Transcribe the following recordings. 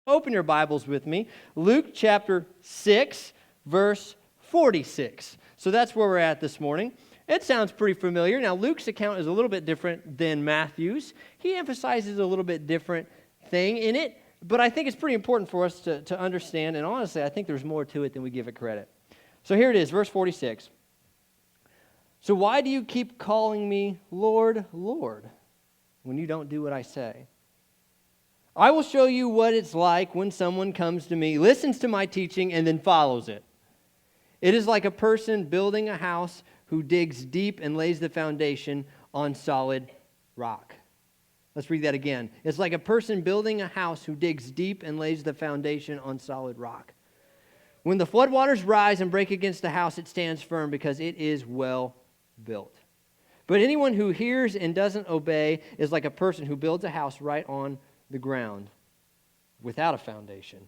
Open your Bibles with me. Luke chapter 6, verse 46. So that's where we're at this morning. It sounds pretty familiar. Now, Luke's account is a little bit different than Matthew's. He emphasizes a little bit different thing in it, but I think it's pretty important for us to understand, and honestly, I think there's more to it than we give it credit. So here it is, verse 46. So why do you keep calling me Lord, Lord, when you don't do what I say? I will show you what it's like when someone comes to me, listens to my teaching, and then follows it. It is like a person building a house who digs deep and lays the foundation on solid rock. Let's read that again. It's like a person building a house who digs deep and lays the foundation on solid rock. When the floodwaters rise and break against the house, it stands firm because it is well built. But anyone who hears and doesn't obey is like a person who builds a house right on the ground without a foundation.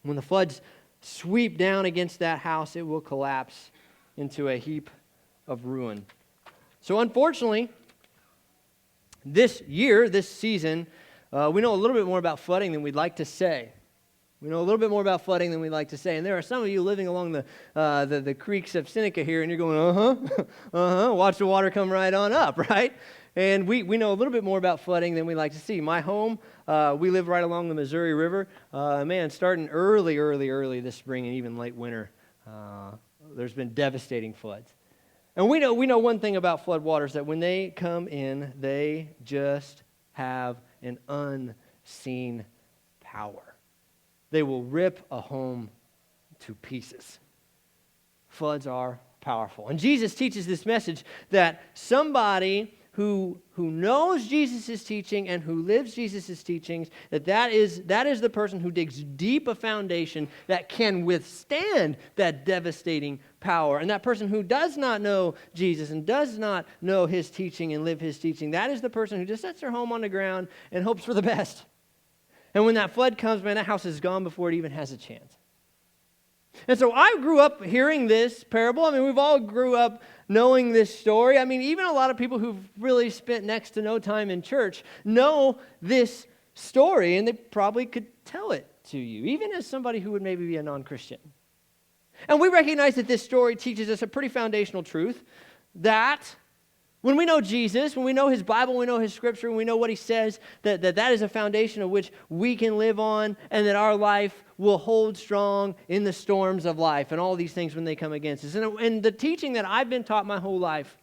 When the floods sweep down against that house, it will collapse into a heap of ruin. So unfortunately, this season, we know a little bit more about flooding than we'd like to say. And there are some of you living along the creeks of Seneca here, and you're going, watch the water come right on up, right? And we know a little bit more about flooding than we like to see. My home, we live right along the Missouri River. Starting early this spring and even late winter, there's been devastating floods. And we know one thing about floodwaters, that when they come in, they just have an unseen power. They will rip a home to pieces. Floods are powerful. And Jesus teaches this message that somebody who knows Jesus' teaching and who lives Jesus' teachings, that is the person who digs deep a foundation that can withstand that devastating power. And that person who does not know Jesus and does not know his teaching and live his teaching, that is the person who just sets their home on the ground and hopes for the best. And when that flood comes, man, that house is gone before it even has a chance. And so I grew up hearing this parable. We've all grew up knowing this story. Even a lot of people who've really spent next to no time in church know this story, and they probably could tell it to you, even as somebody who would maybe be a non-Christian. And we recognize that this story teaches us a pretty foundational truth, that when we know Jesus, when we know his Bible, we know his scripture, and we know what he says, that is a foundation of which we can live on, and that our life will hold strong in the storms of life and all these things when they come against us. And the teaching that I've been taught my whole life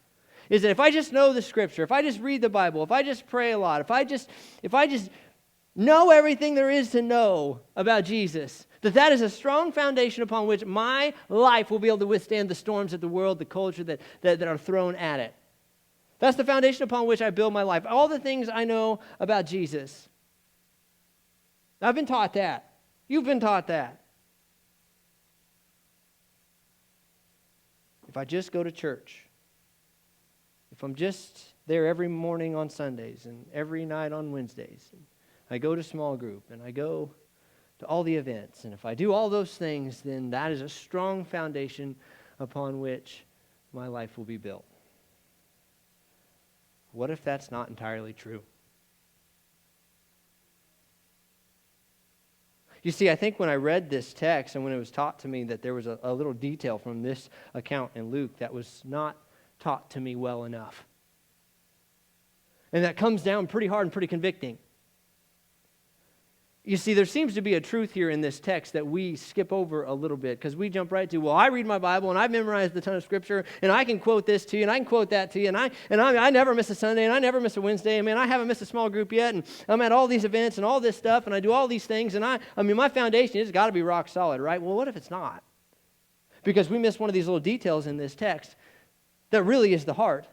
is that if I just know the scripture, if I just read the Bible, if I just pray a lot, if I just know everything there is to know about Jesus, that is a strong foundation upon which my life will be able to withstand the storms of the world, the culture that are thrown at it. That's the foundation upon which I build my life. All the things I know about Jesus. I've been taught that. You've been taught that. If I just go to church, if I'm just there every morning on Sundays and every night on Wednesdays, and I go to small group and I go to all the events, and if I do all those things, then that is a strong foundation upon which my life will be built. What if that's not entirely true? You see, I think when I read this text and when it was taught to me that there was a little detail from this account in Luke that was not taught to me well enough. And that comes down pretty hard and pretty convicting. You see, there seems to be a truth here in this text that we skip over a little bit, because we jump right to, well, I read my Bible and I've memorized a ton of scripture and I can quote this to you and I can quote that to you and I never miss a Sunday and I never miss a Wednesday. I haven't missed a small group yet, and I'm at all these events and all this stuff and I do all these things, and my foundation has got to be rock solid, right? Well, what if it's not? Because we miss one of these little details in this text that really is the heart.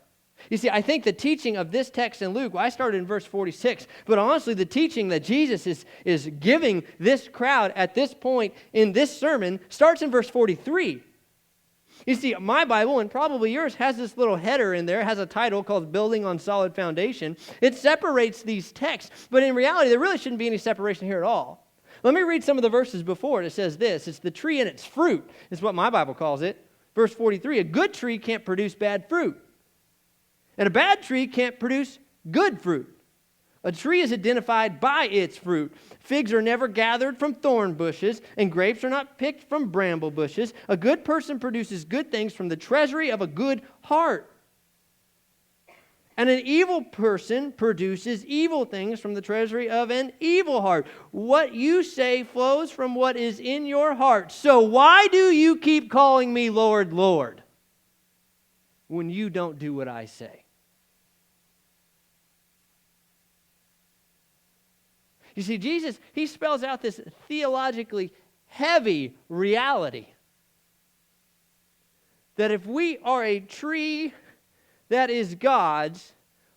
You see, I think the teaching of this text in Luke, I started in verse 46, but honestly, the teaching that Jesus is giving this crowd at this point in this sermon starts in verse 43. You see, my Bible, and probably yours, has this little header in there, has a title called Building on Solid Foundation. It separates these texts, but in reality, there really shouldn't be any separation here at all. Let me read some of the verses before it. It says this: it's the tree and its fruit, is what my Bible calls it. Verse 43, a good tree can't produce bad fruit, and a bad tree can't produce good fruit. A tree is identified by its fruit. Figs are never gathered from thorn bushes, and grapes are not picked from bramble bushes. A good person produces good things from the treasury of a good heart. And an evil person produces evil things from the treasury of an evil heart. What you say flows from what is in your heart. So why do you keep calling me Lord, Lord, when you don't do what I say? You see, Jesus, he spells out this theologically heavy reality that if we are a tree that is God's,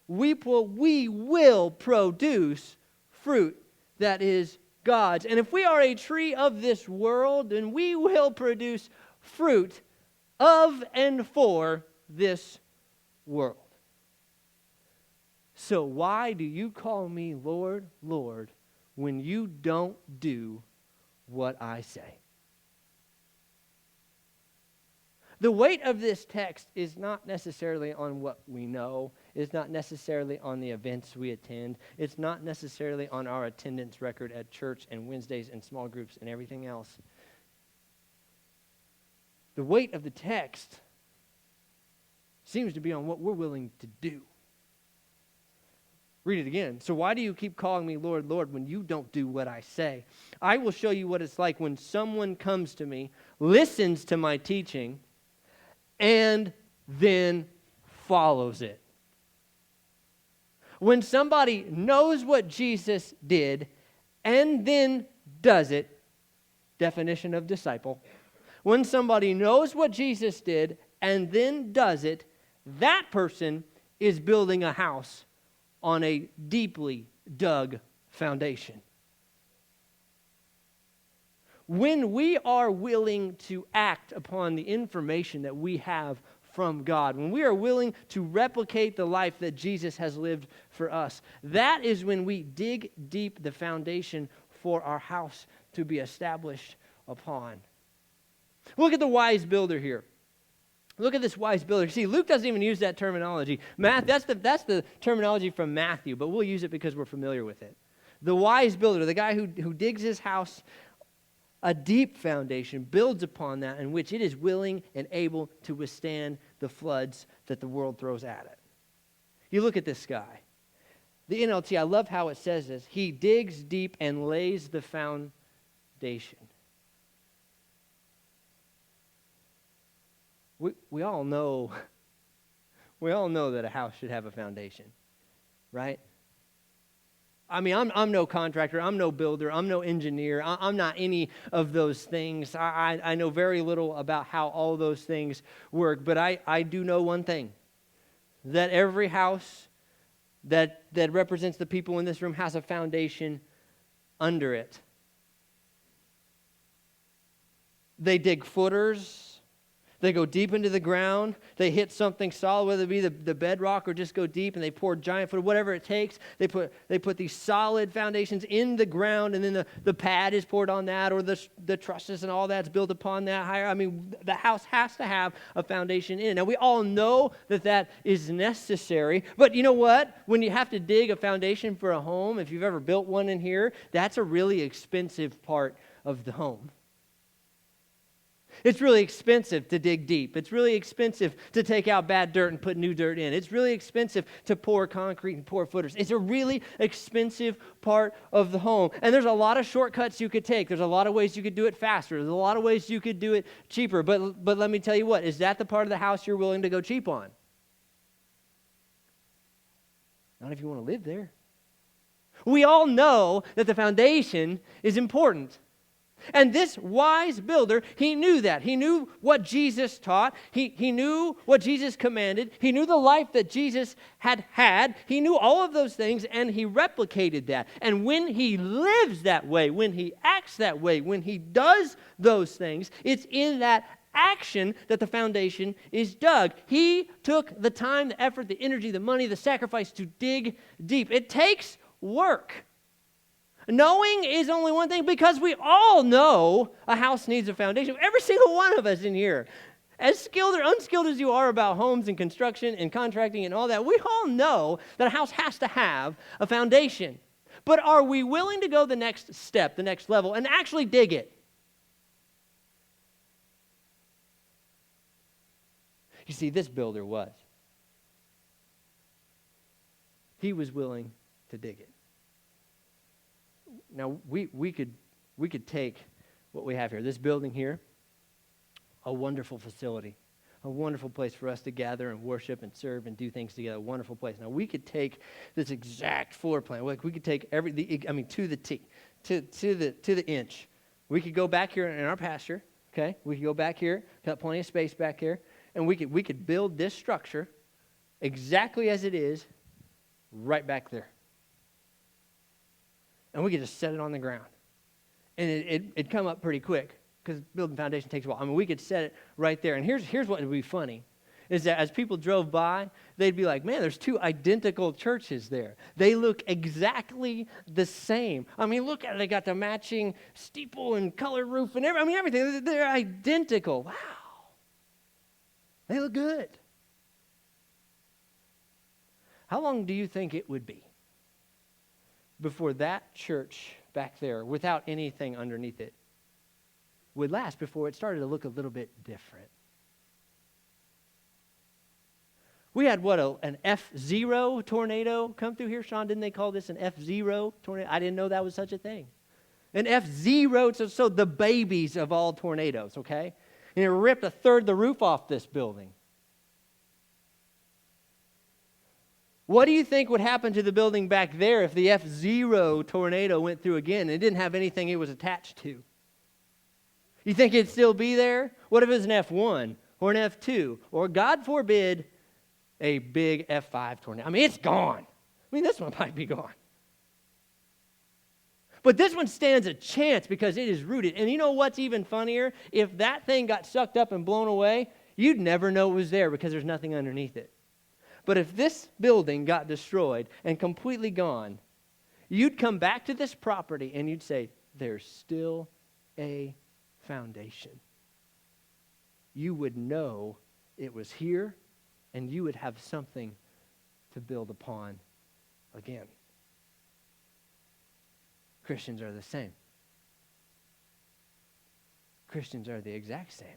we will produce fruit that is God's. And if we are a tree of this world, then we will produce fruit of and for this world. So why do you call me Lord, Lord, when you don't do what I say? The weight of this text is not necessarily on what we know. It's not necessarily on the events we attend. It's not necessarily on our attendance record at church and Wednesdays and small groups and everything else. The weight of the text seems to be on what we're willing to do. Read it again. So why do you keep calling me Lord, Lord, when you don't do what I say? I will show you what it's like when someone comes to me, listens to my teaching, and then follows it. When somebody knows what Jesus did and then does it, definition of disciple. When somebody knows what Jesus did and then does it, that person is building a house on a deeply dug foundation. When we are willing to act upon the information that we have from God, when we are willing to replicate the life that Jesus has lived for us, that is when we dig deep the foundation for our house to be established upon. Look at the wise builder here. Look at this wise builder. See, Luke doesn't even use that terminology. That's the terminology from Matthew, but we'll use it because we're familiar with it. The wise builder, the guy who digs his house a deep foundation, builds upon that in which it is willing and able to withstand the floods that the world throws at it. You look at this guy. The NLT, I love how it says this. He digs deep and lays the foundation. We all know that a house should have a foundation, right? I mean, I'm no contractor, I'm no builder, I'm no engineer, I'm not any of those things. I know very little about how all those things work, but I do know one thing, that every house that represents the people in this room has a foundation under it. They dig footers. They go deep into the ground. They hit something solid, whether it be the bedrock or just go deep, and they pour giant foot, whatever it takes. They put these solid foundations in the ground, and then the pad is poured on that, or the trusses and all that's built upon that higher. I mean, the house has to have a foundation in it. Now, we all know that is necessary, but you know what? When you have to dig a foundation for a home, if you've ever built one in here, that's a really expensive part of the home. It's really expensive to dig deep. It's really expensive to take out bad dirt and put new dirt in. It's really expensive to pour concrete and pour footers. It's a really expensive part of the home. And there's a lot of shortcuts you could take. There's a lot of ways you could do it faster. There's a lot of ways you could do it cheaper. But let me tell you what, is that the part of the house you're willing to go cheap on? Not if you want to live there. We all know that the foundation is important. And this wise builder, he knew that. He knew what Jesus taught. He knew what Jesus commanded. He knew the life that Jesus had had. He knew all of those things, and he replicated that. And when he lives that way, when he acts that way, when he does those things, it's in that action that the foundation is dug. He took the time, the effort, the energy, the money, the sacrifice to dig deep. It takes work. Knowing is only one thing, because we all know a house needs a foundation. Every single one of us in here As skilled or unskilled as you are about homes and construction and contracting and all that, we all know that a house has to have a foundation. But are we willing to go the next step, the next level, and actually dig it? You see, this builder was. He was willing to dig it. Now, we could take what we have here, this building here, a wonderful facility, a wonderful place for us to gather and worship and serve and do things together, a wonderful place. Now, we could take this exact floor plan. Like, we could take to the T, to the inch. We could go back here in our pasture, okay? We could go back here, got plenty of space back here, and we could build this structure exactly as it is right back there. And we could just set it on the ground. And it'd come up pretty quick, because building foundation takes a while. I mean, we could set it right there. And here's what would be funny, is that as people drove by, they'd be like, man, there's two identical churches there. They look exactly the same. I mean, look at it. They got the matching steeple and color roof and everything. They're identical. Wow. They look good. How long do you think it would be before that church back there, without anything underneath it, would last before it started to look a little bit different? We had an F0 tornado come through here. Sean, didn't they call this an F0 tornado? I didn't know that was such a thing. An F0, so the babies of all tornadoes, okay? And it ripped a third of the roof off this building. What do you think would happen to the building back there if the F0 tornado went through again and it didn't have anything it was attached to? You think it'd still be there? What if it was an F1 or an F2 or, God forbid, a big F5 tornado? I mean, it's gone. I mean, this one might be gone. But this one stands a chance because it is rooted. And you know what's even funnier? If that thing got sucked up and blown away, you'd never know it was there because there's nothing underneath it. But if this building got destroyed and completely gone, you'd come back to this property and you'd say, there's still a foundation. You would know it was here, and you would have something to build upon again. Christians are the same. Christians are the exact same.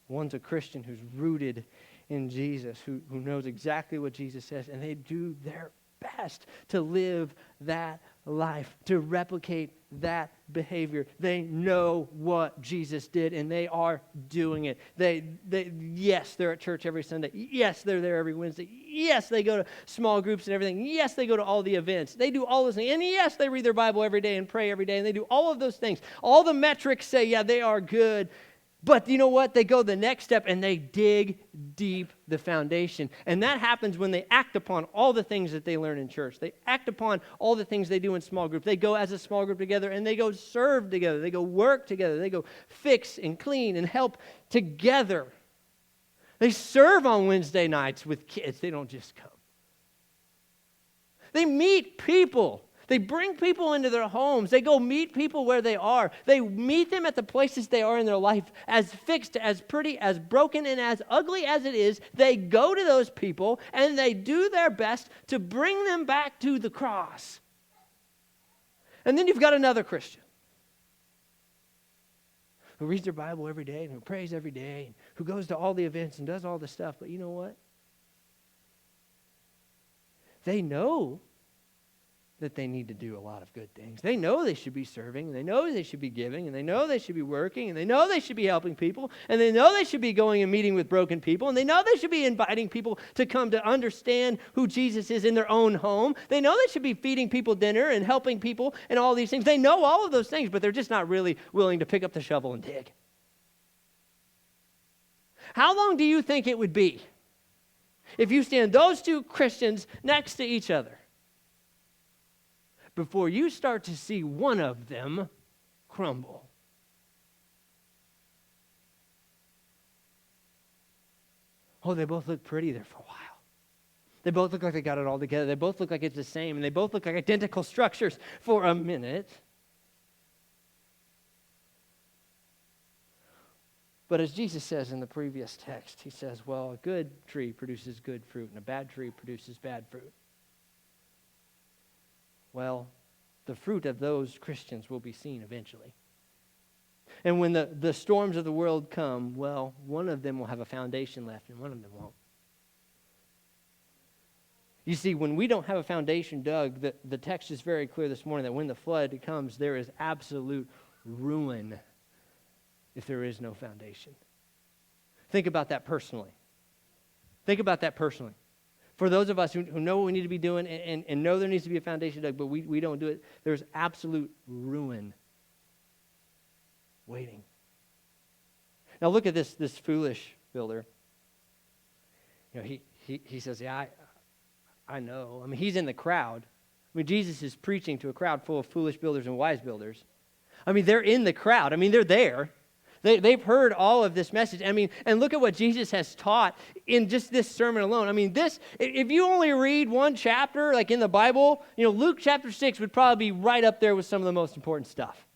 One's a Christian who's rooted in Jesus, who knows exactly what Jesus says, and they do their best to live that life, to replicate that behavior. They know what Jesus did, and they are doing it. Yes, they're at church every Sunday. Yes, they're there every Wednesday. Yes, they go to small groups and everything. Yes, they go to all the events. They do all those things. And yes, they read their Bible every day and pray every day, and they do all of those things. All the metrics say, yeah, they are good. But you know what? They go the next step and they dig deep the foundation. And that happens when they act upon all the things that they learn in church. They act upon all the things they do in small groups. They go as a small group together and they go serve together. They go work together. They go fix and clean and help together. They serve on Wednesday nights with kids. They don't just come. They meet people. They bring people into their homes. They go meet people where they are. They meet them at the places they are in their life, as fixed, as pretty, as broken, and as ugly as it is. They go to those people, and they do their best to bring them back to the cross. And then you've got another Christian who reads their Bible every day, and who prays every day, and who goes to all the events and does all the stuff. But you know what? They know that they need to do a lot of good things. They know they should be serving, and they know they should be giving, and they know they should be working, and they know they should be helping people, and they know they should be going and meeting with broken people, and they know they should be inviting people to come to understand who Jesus is in their own home. They know they should be feeding people dinner and helping people and all these things. They know all of those things, but they're just not really willing to pick up the shovel and dig. How long do you think it would be if you stand those two Christians next to each other before you start to see one of them crumble? Oh, they both look pretty there for a while. They both look like they got it all together. They both look like it's the same, and they both look like identical structures for a minute. But as Jesus says in the previous text, he says, well, a good tree produces good fruit and a bad tree produces bad fruit. Well, the fruit of those Christians will be seen eventually. And when the storms of the world come, well, one of them will have a foundation left and one of them won't. You see, when we don't have a foundation dug, the text is very clear this morning that when the flood comes, there is absolute ruin if there is no foundation. Think about that personally. Think about that personally. For those of us who know what we need to be doing and know there needs to be a foundation dug, but we don't do it, there's absolute ruin waiting. Now look at this foolish builder. You know, he says, yeah, I know. I mean, he's in the crowd. I mean, Jesus is preaching to a crowd full of foolish builders and wise builders. I mean, they're in the crowd. I mean, they're there. They've heard all of this message. I mean, and look at what Jesus has taught in just this sermon alone. I mean, if you only read one chapter, like in the Bible, you know, Luke chapter 6 would probably be right up there with some of the most important stuff.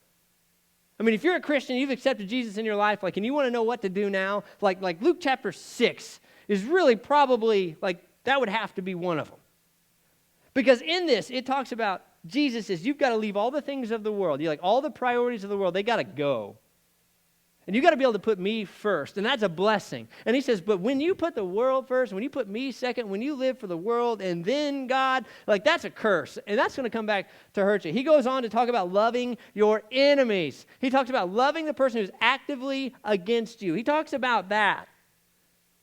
I mean, if you're a Christian, you've accepted Jesus in your life, like, and you want to know what to do now, like Luke chapter 6 is really probably, like, that would have to be one of them. Because in this, it talks about Jesus says, you've got to leave all the things of the world. You're like, all the priorities of the world, they got to go. And you got to be able to put me first, and that's a blessing. And he says, but when you put the world first, when you put me second, when you live for the world and then God, like that's a curse. And that's going to come back to hurt you. He goes on to talk about loving your enemies. He talks about loving the person who's actively against you. He talks about that.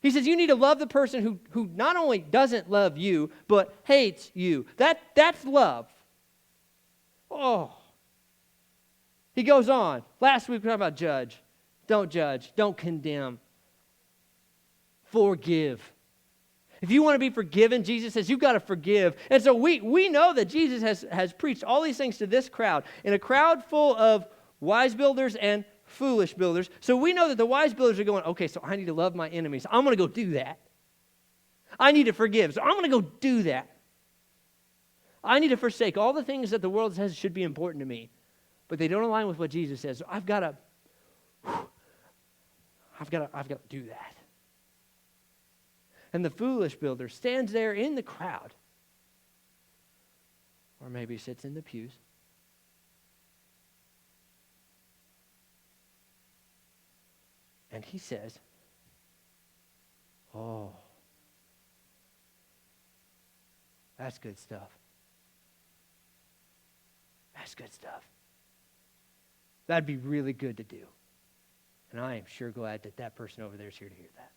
He says you need to love the person who not only doesn't love you, but hates you. That's love. Oh. He goes on. Last week we talked about judge. Don't judge. Don't condemn. Forgive. If you want to be forgiven, Jesus says you've got to forgive. And so we know that Jesus has preached all these things to this crowd, in a crowd full of wise builders and foolish builders. So we know that the wise builders are going, okay, so I need to love my enemies. I'm going to go do that. I need to forgive, so I'm going to go do that. I need to forsake all the things that the world says should be important to me, but they don't align with what Jesus says. So I've got to do that. And the foolish builder stands there in the crowd, or maybe sits in the pews, and he says, oh, that's good stuff. That's good stuff. That'd be really good to do. And I am sure glad that person over there is here to hear that.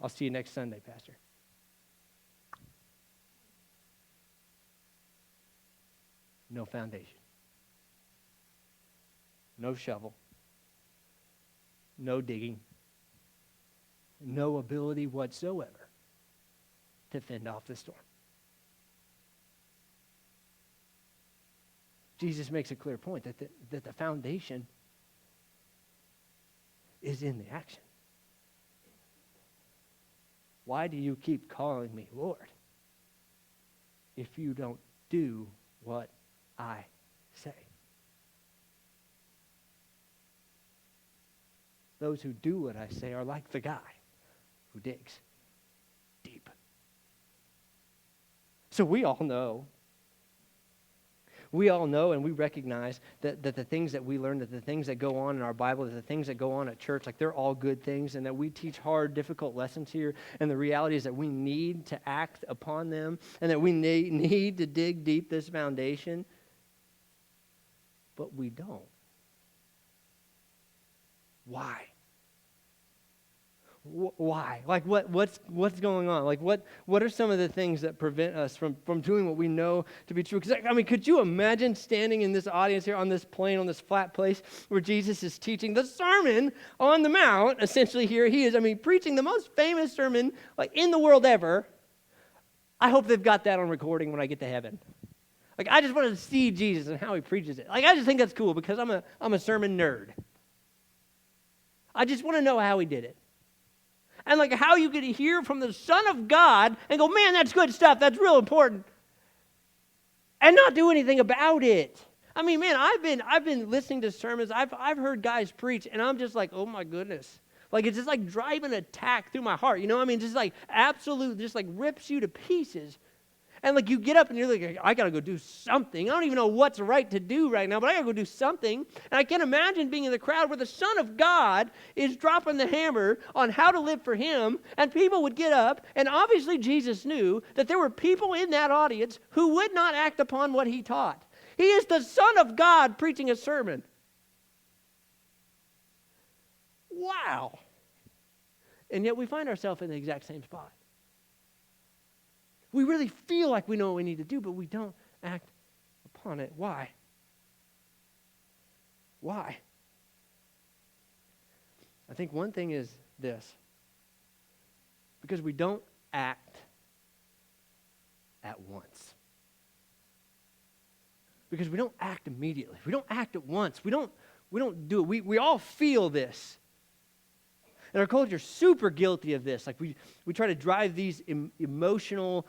I'll see you next Sunday, Pastor. No foundation. No shovel. No digging. No ability whatsoever to fend off the storm. Jesus makes a clear point that the foundation is in the action. Why do you keep calling me Lord if you don't do what I say? Those who do what I say are like the guy who digs deep. So we all know and we recognize that the things that we learn, that the things that go on in our Bible, that the things that go on at church, like they're all good things, and that we teach hard, difficult lessons here. And the reality is that we need to act upon them, and that we need to dig deep this foundation. But we don't. Why? Why? Like what's going on? Like what are some of the things that prevent us from doing what we know to be true? Because I mean, could you imagine standing in this audience here on this plain, on this flat place where Jesus is teaching the Sermon on the Mount? Essentially, here he is. I mean, preaching the most famous sermon like in the world ever. I hope they've got that on recording when I get to heaven. Like I just want to see Jesus and how he preaches it. Like I just think that's cool because I'm a sermon nerd. I just want to know how he did it. And like how you could hear from the Son of God and go, man, that's good stuff. That's real important. And not do anything about it. I mean, man, I've been listening to sermons. I've heard guys preach, and I'm just like, oh my goodness. Like, it's just like driving a tack through my heart. You know what I mean? Just like absolute, just like rips you to pieces. And like you get up and you're like, I got to go do something. I don't even know what's right to do right now, but I got to go do something. And I can't imagine being in the crowd where the Son of God is dropping the hammer on how to live for him. And people would get up. And obviously Jesus knew that there were people in that audience who would not act upon what he taught. He is the Son of God preaching a sermon. Wow. And yet we find ourselves in the exact same spot. We really feel like we know what we need to do, but we don't act upon it. Why? Why? I think one thing is this. Because we don't act at once. Because we don't act immediately. We don't act at once. We don't do it. We all feel this. And our culture is super guilty of this. Like we try to drive these emotional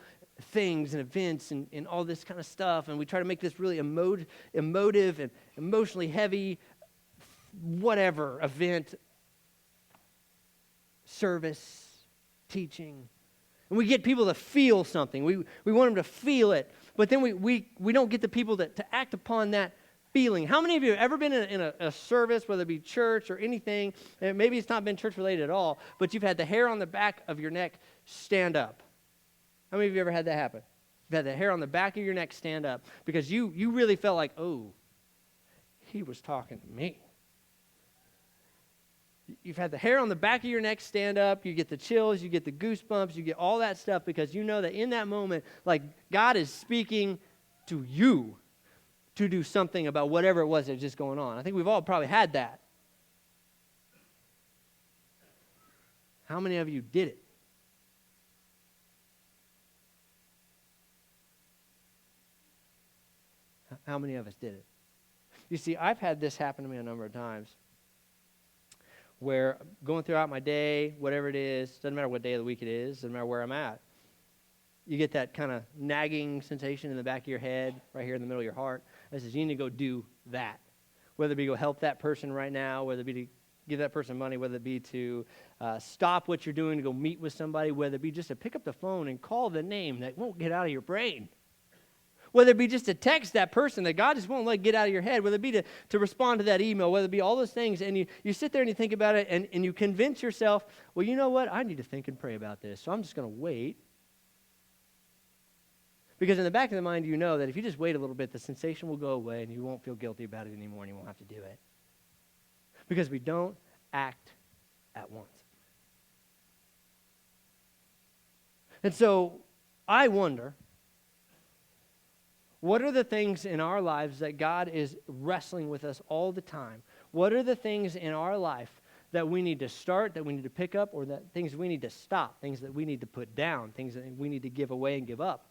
things and events and all this kind of stuff, and we try to make this really emotive and emotionally heavy whatever event, service, teaching. And we get people to feel something. We want them to feel it. But then we don't get the people to act upon that feeling. How many of you have ever been in a service, whether it be church or anything, and maybe it's not been church related at all, but you've had the hair on the back of your neck stand up? How many of you ever had that happen? You've had the hair on the back of your neck stand up because you really felt like, oh, he was talking to me. You've had the hair on the back of your neck stand up, you get the chills, you get the goosebumps, you get all that stuff because you know that in that moment, like God is speaking to you to do something about whatever it was that's just going on. I think we've all probably had that. How many of you did it? How many of us did it? You see, I've had this happen to me a number of times where going throughout my day, whatever it is, doesn't matter what day of the week it is, doesn't matter where I'm at, you get that kind of nagging sensation in the back of your head, right here in the middle of your heart, that says you need to go do that. Whether it be go help that person right now, whether it be to give that person money, whether it be to stop what you're doing to go meet with somebody, whether it be just to pick up the phone and call the name that won't get out of your brain. Whether it be just to text that person that God just won't let get out of your head, whether it be to respond to that email, whether it be all those things, and you sit there and you think about it, and you convince yourself, well, you know what? I need to think and pray about this, so I'm just going to wait. Because in the back of the mind, you know that if you just wait a little bit, the sensation will go away, and you won't feel guilty about it anymore, and you won't have to do it. Because we don't act at once. And so I wonder, what are the things in our lives that God is wrestling with us all the time? What are the things in our life that we need to start, that we need to pick up, or that things we need to stop, things that we need to put down, things that we need to give away and give up?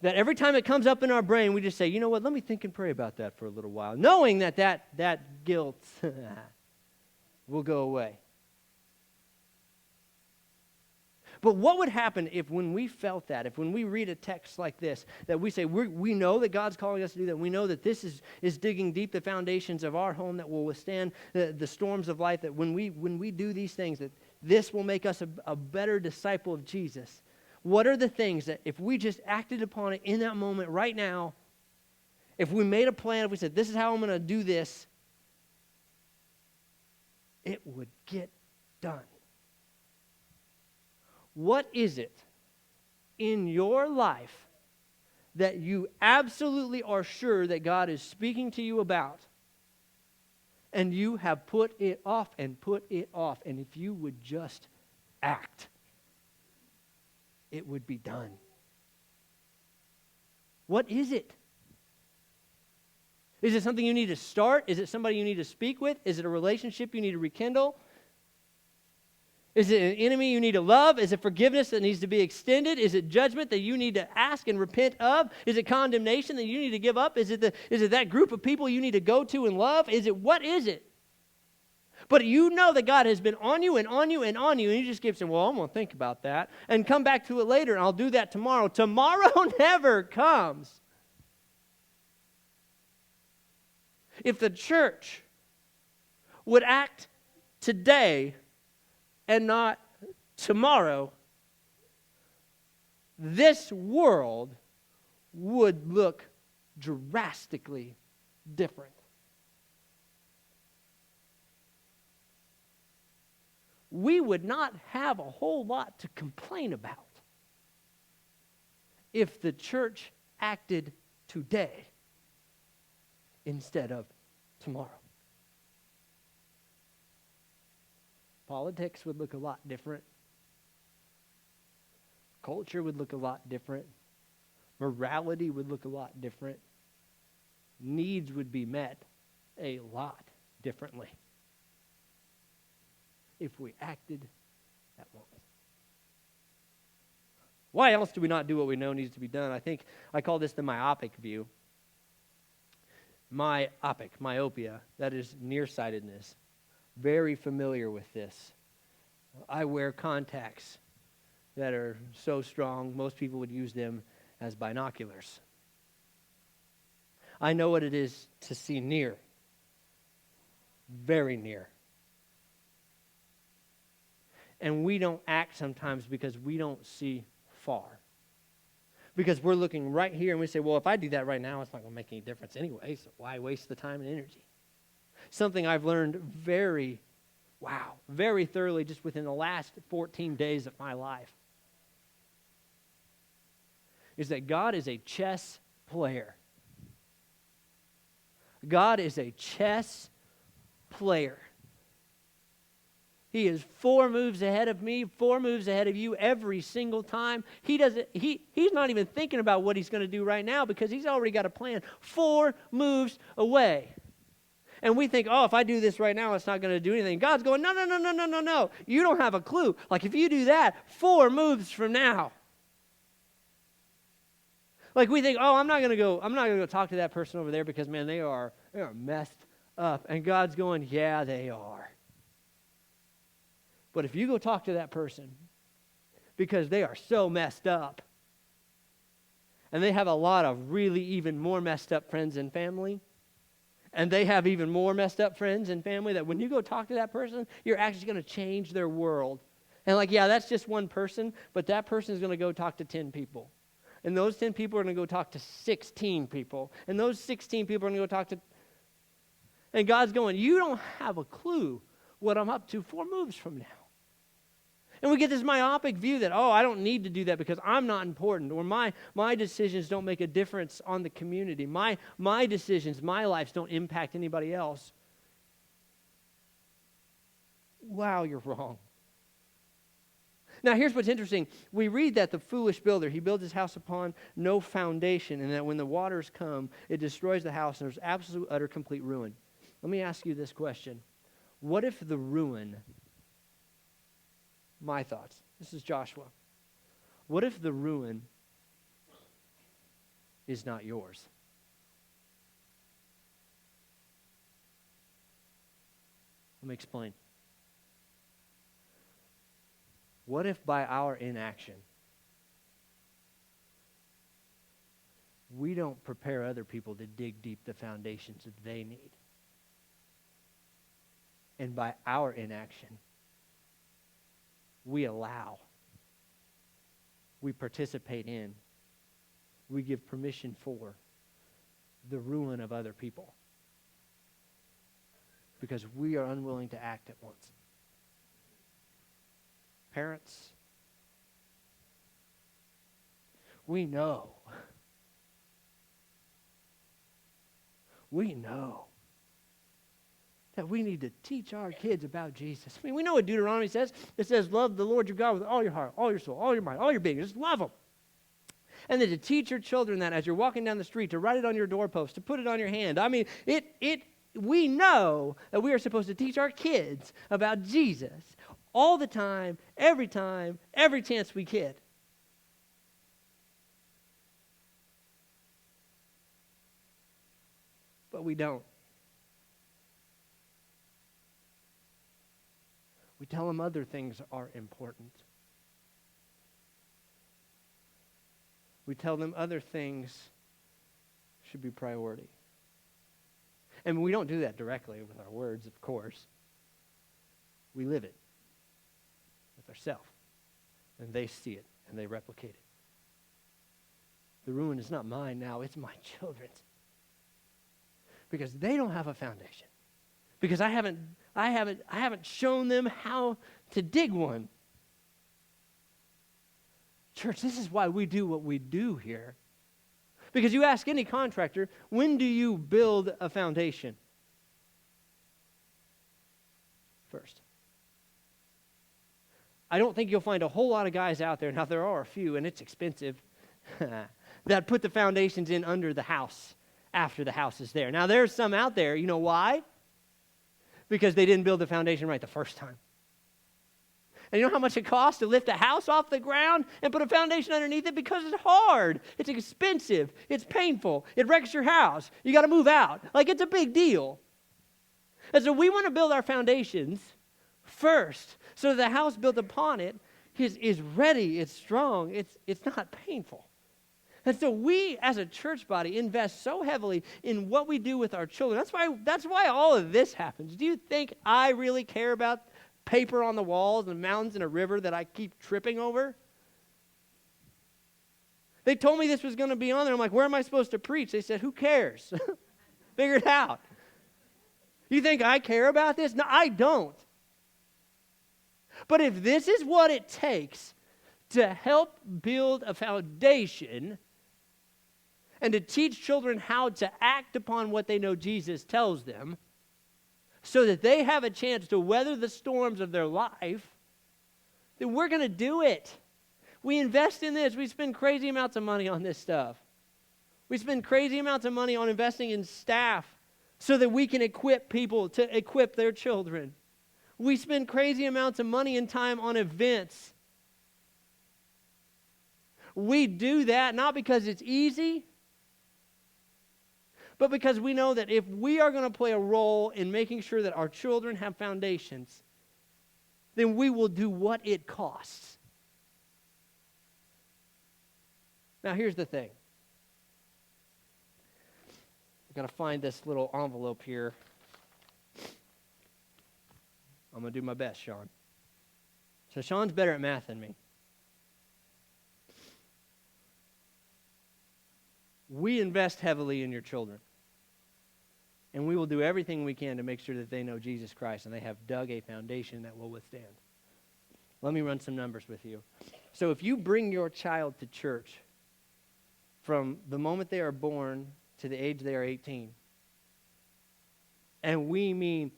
That every time it comes up in our brain, we just say, you know what, let me think and pray about that for a little while, knowing that guilt will go away. But what would happen if when we felt that, if when we read a text like this, that we say we know that God's calling us to do that, we know that this is digging deep the foundations of our home that will withstand the storms of life, that when we do these things, that this will make us a better disciple of Jesus. What are the things that if we just acted upon it in that moment right now, if we made a plan, if we said, this is how I'm going to do this, it would get done. What is it in your life that you absolutely are sure that God is speaking to you about, and you have put it off and put it off, and if you would just act, it would be done? What is it? Is it something you need to start? Is it somebody you need to speak with? Is it a relationship you need to rekindle? Is it an enemy you need to love? Is it forgiveness that needs to be extended? Is it judgment that you need to ask and repent of? Is it condemnation that you need to give up? Is it that group of people you need to go to and love? What is it? But you know that God has been on you and on you and on you, and you just keep saying, well, I'm going to think about that and come back to it later, and I'll do that tomorrow. Tomorrow never comes. If the church would act today and not tomorrow, this world would look drastically different. We would not have a whole lot to complain about if the church acted today instead of tomorrow. Politics would look a lot different. Culture would look a lot different. Morality would look a lot different. Needs would be met a lot differently if we acted at once. Why else do we not do what we know needs to be done? I think I call this the myopic view. Myopia, that is nearsightedness. Very familiar with this. I wear contacts that are so strong, most people would use them as binoculars. I know what it is to see near, very near. And we don't act sometimes because we don't see far. Because we're looking right here and we say, well, if I do that right now, it's not going to make any difference anyway, so why waste the time and energy? Something I've learned very thoroughly just within the last 14 days of my life is that God is a chess player. God is a chess player. He is 4 moves ahead of me, 4 moves ahead of you every single time. He's not even thinking about what he's going to do right now because he's already got a plan 4 moves away. And we think, oh, if I do this right now, it's not going to do anything. God's going, no. You don't have a clue. Like if you do that 4 moves from now. Like we think, oh, I'm not going to go talk to that person over there because, man, they are messed up. And God's going, yeah, they are. But if you go talk to that person because they are so messed up and they have a lot of really even more messed up friends and family, and they have even more messed up friends and family, that when you go talk to that person, you're actually going to change their world. And like, yeah, that's just one person, but that person is going to go talk to 10 people. And those 10 people are going to go talk to 16 people. And those 16 people are going to go talk to... And God's going, you don't have a clue what I'm up to 4 moves from now. And we get this myopic view that, oh, I don't need to do that because I'm not important, or my decisions don't make a difference on the community. My decisions, my lives don't impact anybody else. Wow, you're wrong. Now, here's what's interesting. We read that the foolish builder, he builds his house upon no foundation, and that when the waters come, it destroys the house, and there's absolute, utter, complete ruin. Let me ask you this question. What if the ruin... My thoughts. This is Joshua. What if the ruin is not yours? Let me explain. What if by our inaction we don't prepare other people to dig deep the foundations that they need? And by our inaction, we allow, we participate in, we give permission for the ruin of other people because we are unwilling to act at once. Parents, we know that we need to teach our kids about Jesus. I mean, we know what Deuteronomy says. It says, love the Lord your God with all your heart, all your soul, all your mind, all your being. Just love him. And then to teach your children that as you're walking down the street, to write it on your doorpost, to put it on your hand. I mean, we know that we are supposed to teach our kids about Jesus all the time, every chance we get. But we don't. We tell them other things are important. We tell them other things should be priority. And we don't do that directly with our words, of course. We live it with ourselves. And they see it, and they replicate it. The ruin is not mine now, it's my children's. Because they don't have a foundation. Because I haven't shown them how to dig one. Church, this is why we do what we do here. Because you ask any contractor, when do you build a foundation? First. I don't think you'll find a whole lot of guys out there, now there are a few, and it's expensive, that put the foundations in under the house after the house is there. Now there's some out there, you know why? Because they didn't build the foundation right the first time. And you know how much it costs to lift a house off the ground and put a foundation underneath it? Because it's hard. It's expensive. It's painful. It wrecks your house. You got to move out. Like, it's a big deal. And so we want to build our foundations first so that the house built upon it is ready. It's strong. It's not painful. And so we, as a church body, invest so heavily in what we do with our children. That's why all of this happens. Do you think I really care about paper on the walls and mountains and a river that I keep tripping over? They told me this was going to be on there. I'm like, where am I supposed to preach? They said, who cares? Figure it out. You think I care about this? No, I don't. But if this is what it takes to help build a foundation and to teach children how to act upon what they know Jesus tells them, so that they have a chance to weather the storms of their life, then we're going to do it. We invest in this. We spend crazy amounts of money on this stuff. We spend crazy amounts of money on investing in staff so that we can equip people to equip their children. We spend crazy amounts of money and time on events. We do that not because it's easy, but because we know that if we are going to play a role in making sure that our children have foundations, then we will do what it costs. Now, here's the thing. I've got to find this little envelope here. I'm going to do my best, Sean. So Sean's better at math than me. We invest heavily in your children. And we will do everything we can to make sure that they know Jesus Christ and they have dug a foundation that will withstand. Let me run some numbers with you. So if you bring your child to church from the moment they are born to the age they are 18, and we mean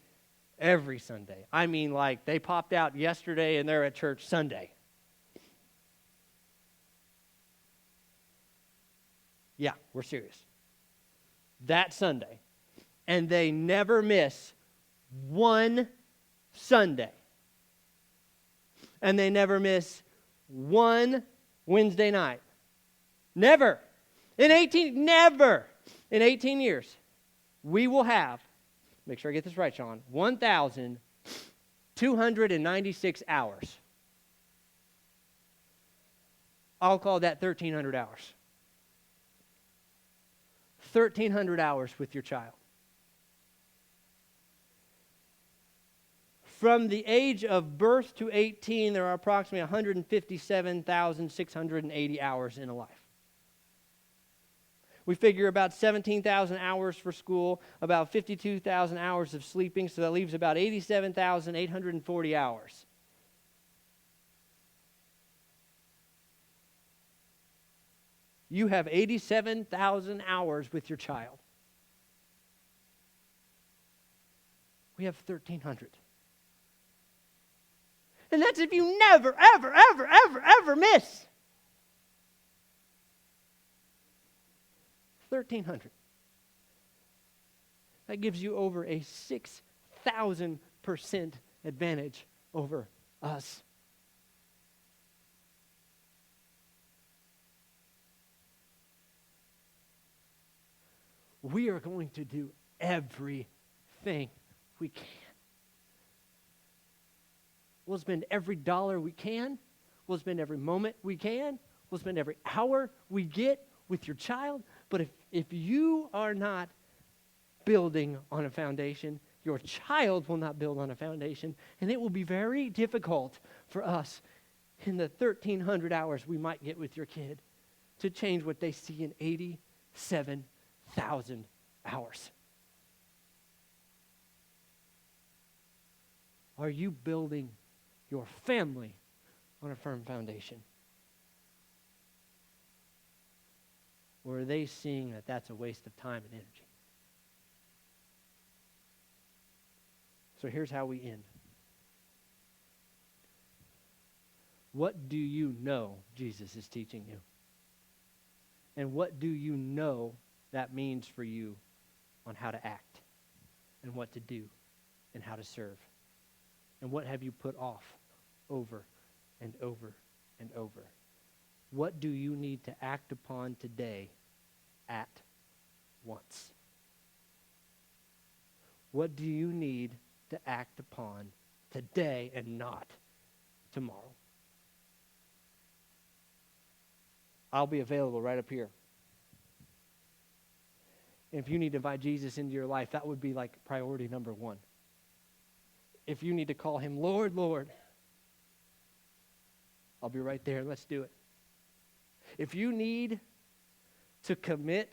every Sunday. I mean, like, they popped out yesterday and they're at church Sunday. Yeah, we're serious. That Sunday. And they never miss one Sunday. And they never miss one Wednesday night. Never. Never. In 18 years, we will have, make sure I get this right, Sean, 1,296 hours. I'll call that 1,300 hours. 1,300 hours with your child. From the age of birth to 18, there are approximately 157,680 hours in a life. We figure about 17,000 hours for school, about 52,000 hours of sleeping, so that leaves about 87,840 hours. You have 87,000 hours with your child. We have 1,300. And that's if you never, ever, ever, ever, ever miss. 1,300. That gives you over a 6,000% advantage over us. We are going to do everything we can. We'll spend every dollar we can. We'll spend every moment we can. We'll spend every hour we get with your child. But if you are not building on a foundation. Your child will not build on a foundation. And it will be very difficult for us in the 1,300 hours we might get with your kid to change what they see in 87,000 hours. Are you building your family on a firm foundation? Or are they seeing that that's a waste of time and energy? So here's how we end. What do you know Jesus is teaching you? And what do you know that means for you on how to act and what to do and how to serve? And what have you put off over and over and over? What do you need to act upon today at once? What do you need to act upon today and not tomorrow? I'll be available right up here. And if you need to invite Jesus into your life, that would be like priority number one. If you need to call him Lord, Lord, I'll be right there. Let's do it. If you need to commit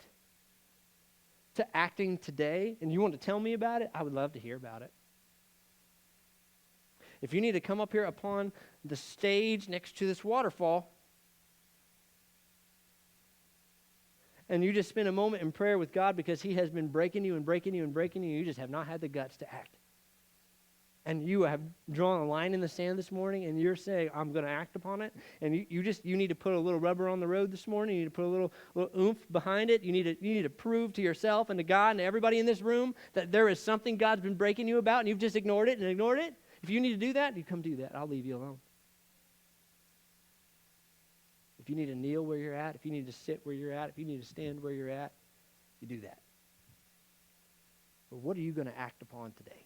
to acting today and you want to tell me about it, I would love to hear about it. If you need to come up here upon the stage next to this waterfall and you just spend a moment in prayer with God because he has been breaking you and breaking you and breaking you, you just have not had the guts to act. And you have drawn a line in the sand this morning and you're saying, I'm going to act upon it. And you need to put a little rubber on the road this morning. You need to put a little oomph behind it. You need to prove to yourself and to God and to everybody in this room that there is something God's been breaking you about and you've just ignored it and ignored it. If you need to do that, you come do that. I'll leave you alone. If you need to kneel where you're at, if you need to sit where you're at, if you need to stand where you're at, you do that. But what are you going to act upon today?